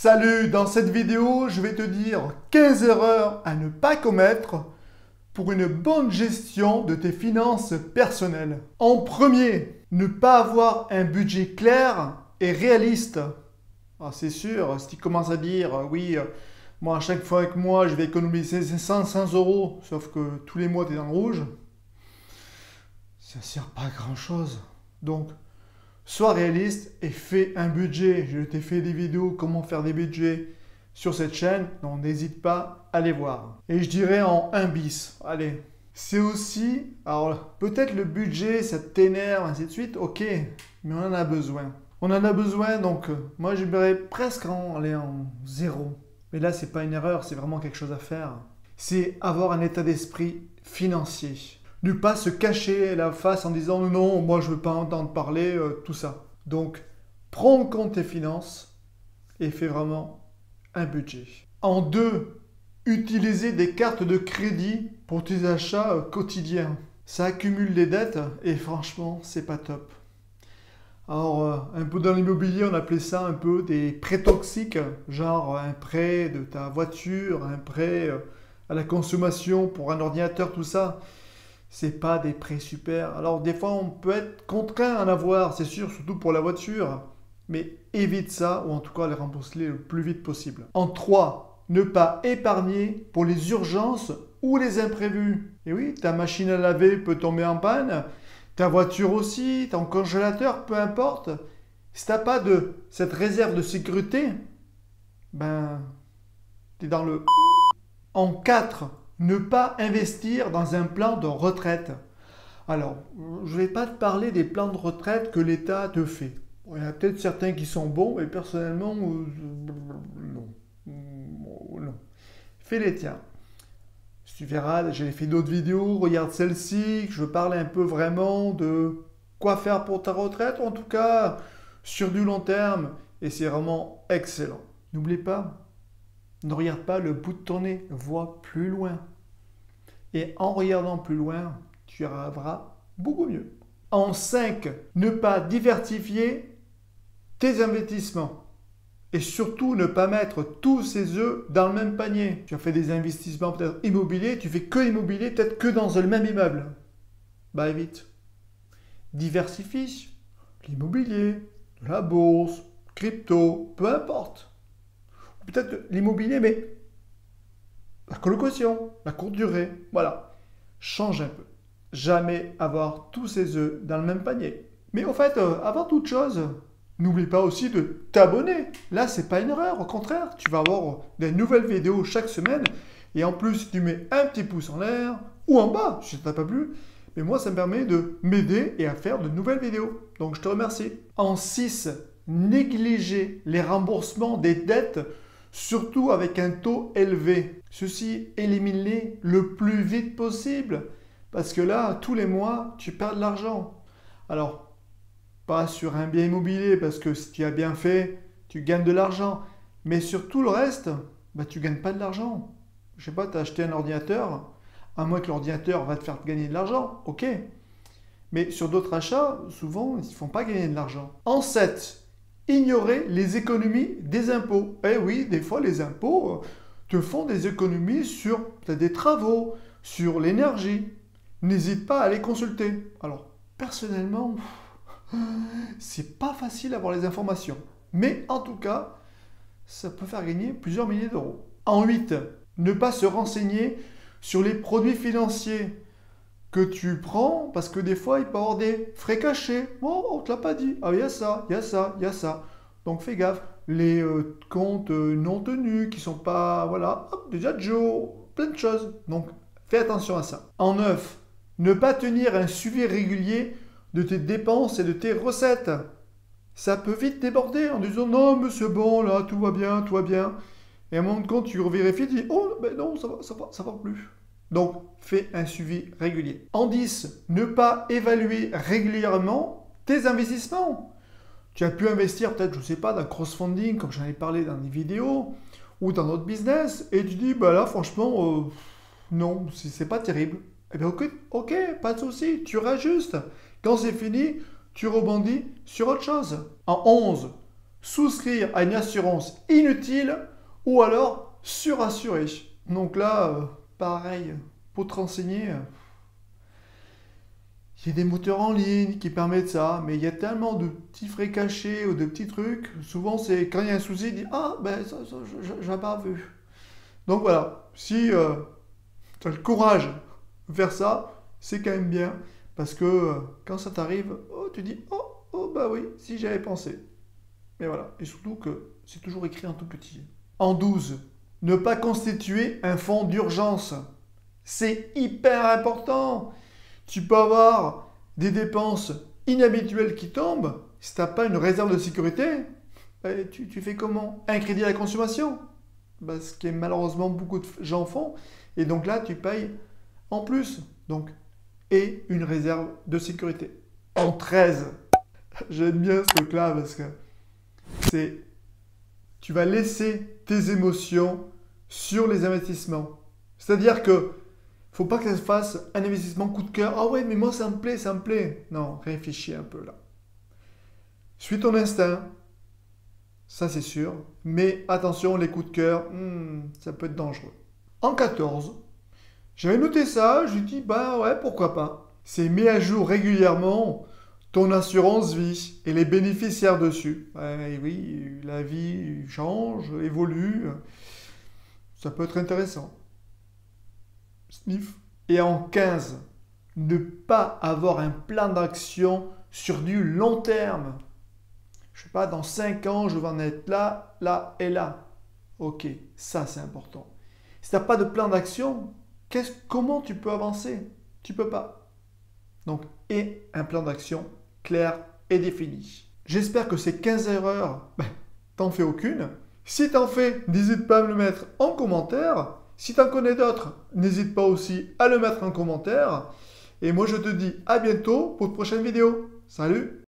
Salut, dans cette vidéo, je vais te dire 15 erreurs à ne pas commettre pour une bonne gestion de tes finances personnelles. En premier, ne pas avoir un budget clair et réaliste. Ah, c'est sûr, si tu commences à dire, oui, moi à chaque fois que moi je vais économiser 500 euros, sauf que tous les mois tu es dans le rouge, ça ne sert pas à grand chose. Donc, sois réaliste et fais un budget. Je t'ai fait des vidéos comment faire des budgets sur cette chaîne, donc n'hésite pas à les voir. Et je dirais en 1 bis. Allez. C'est aussi, alors peut-être le budget, ça t'énerve, ainsi de suite, ok, mais on en a besoin. On en a besoin, donc moi j'aimerais presque aller en 0. Mais là, c'est pas une erreur, c'est vraiment quelque chose à faire. C'est avoir un état d'esprit financier. Ne pas se cacher la face en disant non, moi je veux pas entendre parler, tout ça. Donc, prends en compte tes finances et fais vraiment un budget. En 2, utiliser des cartes de crédit pour tes achats quotidiens. Ça accumule des dettes et franchement, c'est pas top. Alors, un peu dans l'immobilier, on appelait ça un peu des prêts toxiques, genre un prêt de ta voiture, un prêt à la consommation pour un ordinateur, tout ça. C'est pas des prêts super. Alors des fois on peut être contraint à en avoir, c'est sûr, surtout pour la voiture. Mais évite ça, ou en tout cas les rembourser le plus vite possible. En 3, ne pas épargner pour les urgences ou les imprévus. Et oui, ta machine à laver peut tomber en panne, ta voiture aussi, ton congélateur, peu importe. Si t'as pas de cette réserve de sécurité, ben, t'es dans le... En 4, ne pas investir dans un plan de retraite. Alors, je ne vais pas te parler des plans de retraite que l'État te fait. Il y en a peut-être certains qui sont bons, mais personnellement, non. Non. Fais les tiens. Tu verras, j'ai fait d'autres vidéos, regarde celle-ci, je parle un peu vraiment de quoi faire pour ta retraite, en tout cas sur du long terme, et c'est vraiment excellent. N'oublie pas, ne regarde pas le bout de ton nez, vois plus loin. Et en regardant plus loin, tu arriveras beaucoup mieux. En 5, ne pas diversifier tes investissements. Et surtout, ne pas mettre tous ses œufs dans le même panier. Tu as fait des investissements peut-être immobiliers, tu fais que immobilier, peut-être que dans le même immeuble. Bah évite. Diversifie l'immobilier, la bourse, crypto, peu importe. Peut-être l'immobilier, mais la colocation, la courte durée, voilà. Change un peu. Jamais avoir tous ses œufs dans le même panier. Mais en fait, avant toute chose, n'oublie pas aussi de t'abonner. Là, c'est pas une erreur. Au contraire, tu vas avoir des nouvelles vidéos chaque semaine. Et en plus, tu mets un petit pouce en l'air ou en bas, si ça t'a pas plu. Mais moi, ça me permet de m'aider et à faire de nouvelles vidéos. Donc, je te remercie. En 6, négliger les remboursements des dettes, surtout avec un taux élevé. Ceci, élimine-les le plus vite possible. Parce que là, tous les mois, tu perds de l'argent. Alors, pas sur un bien immobilier, parce que si tu as bien fait, tu gagnes de l'argent. Mais sur tout le reste, bah, tu ne gagnes pas de l'argent. Je sais pas, tu as acheté un ordinateur, à moins que l'ordinateur va te faire gagner de l'argent, ok. Mais sur d'autres achats, souvent, ils ne font pas gagner de l'argent. En 7, ignorer les économies des impôts. Eh oui, des fois, les impôts te font des économies sur des travaux, sur l'énergie. N'hésite pas à les consulter. Alors, personnellement, c'est pas facile d'avoir les informations. Mais en tout cas, ça peut faire gagner plusieurs milliers d'euros. En 8, ne pas se renseigner sur les produits financiers que tu prends, parce que des fois, il peut y avoir des frais cachés. Oh, on ne te l'a pas dit. Ah, il y a ça, il y a ça, il y a ça. Donc, fais gaffe. Les comptes non tenus qui sont pas, voilà, hop, déjà Joe, plein de choses. Donc, fais attention à ça. En 9, ne pas tenir un suivi régulier de tes dépenses et de tes recettes. Ça peut vite déborder en disant non, mais c'est bon, là, tout va bien, tout va bien. Et à un moment de compte, tu revérifies, tu dis oh, ben non, ça va plus. Donc, fais un suivi régulier. En 10, ne pas évaluer régulièrement tes investissements. Tu as pu investir peut-être, je ne sais pas, dans le crowdfunding, comme j'en ai parlé dans des vidéos, ou dans notre business, et tu dis, bah là, franchement, non, c'est pas terrible. Eh bien, ok, pas de souci, tu rajustes. Quand c'est fini, tu rebondis sur autre chose. En 11, souscrire à une assurance inutile ou alors surassurer. Donc là, pareil, pour te renseigner, il y a des moteurs en ligne qui permettent ça, mais il y a tellement de petits frais cachés ou de petits trucs. Souvent, c'est quand il y a un souci, il dit ah ben ça j'avais pas vu. Donc voilà, si tu as le courage de faire ça, c'est quand même bien. Parce que quand ça t'arrive, oh, tu dis oh bah oui, si j'avais pensé. Mais voilà, et surtout que c'est toujours écrit en tout petit. En 12, ne pas constituer un fonds d'urgence. C'est hyper important. Tu peux avoir des dépenses inhabituelles qui tombent. Si tu n'as pas une réserve de sécurité, tu fais comment? Un crédit à la consommation. Ce que malheureusement beaucoup de gens font. Et donc là, tu payes en plus. Donc, et une réserve de sécurité. En 13, j'aime bien ce truc-là parce que c'est tu vas laisser tes émotions sur les investissements. C'est-à-dire que faut pas que ça se fasse un investissement coup de cœur. Ah ouais, mais moi ça me plaît, ça me plaît. Non, réfléchis un peu là. Suis ton instinct, ça c'est sûr. Mais attention, les coups de cœur, ça peut être dangereux. En 14, j'avais noté ça, je dis bah ouais, pourquoi pas. C'est mis à jour régulièrement ton assurance vie et les bénéficiaires dessus. Oui, la vie change, évolue. Ça peut être intéressant. Sniff. Et en 15, ne pas avoir un plan d'action sur du long terme. Je sais pas, dans 5 ans, je vais en être là, là et là. Ok, ça c'est important. Si tu n'as pas de plan d'action, comment tu peux avancer? Tu peux pas. Donc, et un plan d'action clair et défini. J'espère que ces 15 erreurs, t'en fais aucune. Si t'en fais, n'hésite pas à me le mettre en commentaire. Si tu en connais d'autres, n'hésite pas aussi à le mettre en commentaire. Et moi, je te dis à bientôt pour de prochaines vidéos. Salut!